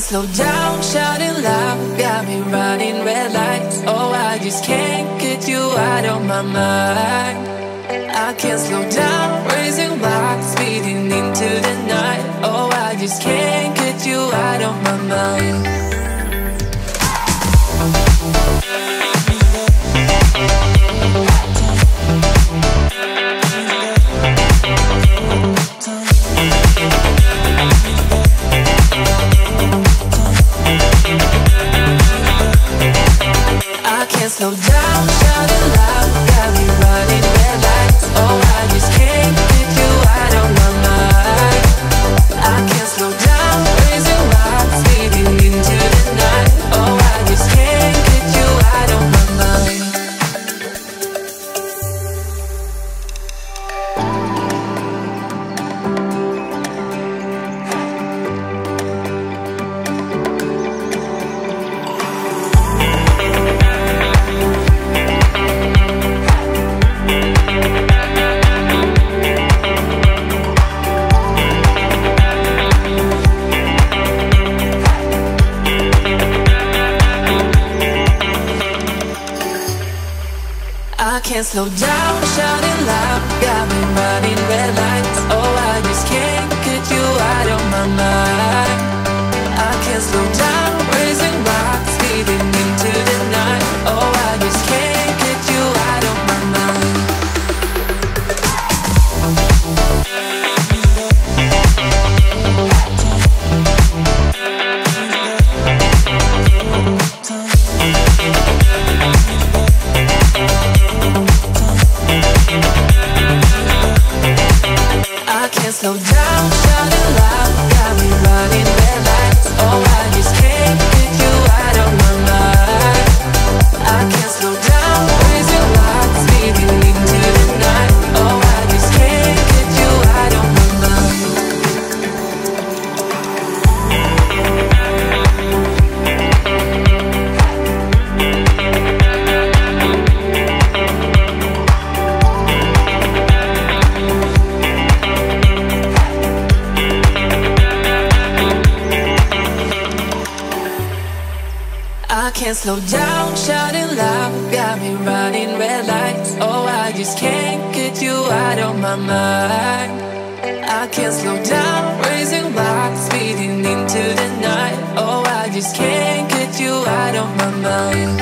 can't slow down, shouting loud, got me running red lights. Oh, I just can't get you out of my mind. I can't slow down, raising rocks, speeding into the night. Oh, I just can't get you out of my mind. I can't slow down, shouting loud, got me running red lights. Oh, I just can't get you out of my mind. I can't slow down, raising rocks, speeding into the night. Oh, I just can't get you out of my mind. I can't slow down, shouting loud, got me running red lights. Oh, I just can't get you out of my mind. I can't slow down, raising rocks, speeding into the night. Oh, I just can't get you out of my mind. I can't slow down, shouting loud, got me running red lights. Oh, I just can't get you out of my mind. I can't slow down, raising rocks, speeding into the night. Oh, I just can't get you out of my mind. I can't slow down, shouting loud, got me running red lights. Oh, I just can't get you out of my mind. I can't slow down, raising rocks, speeding into the night. Oh, I just can't get you out of my mind.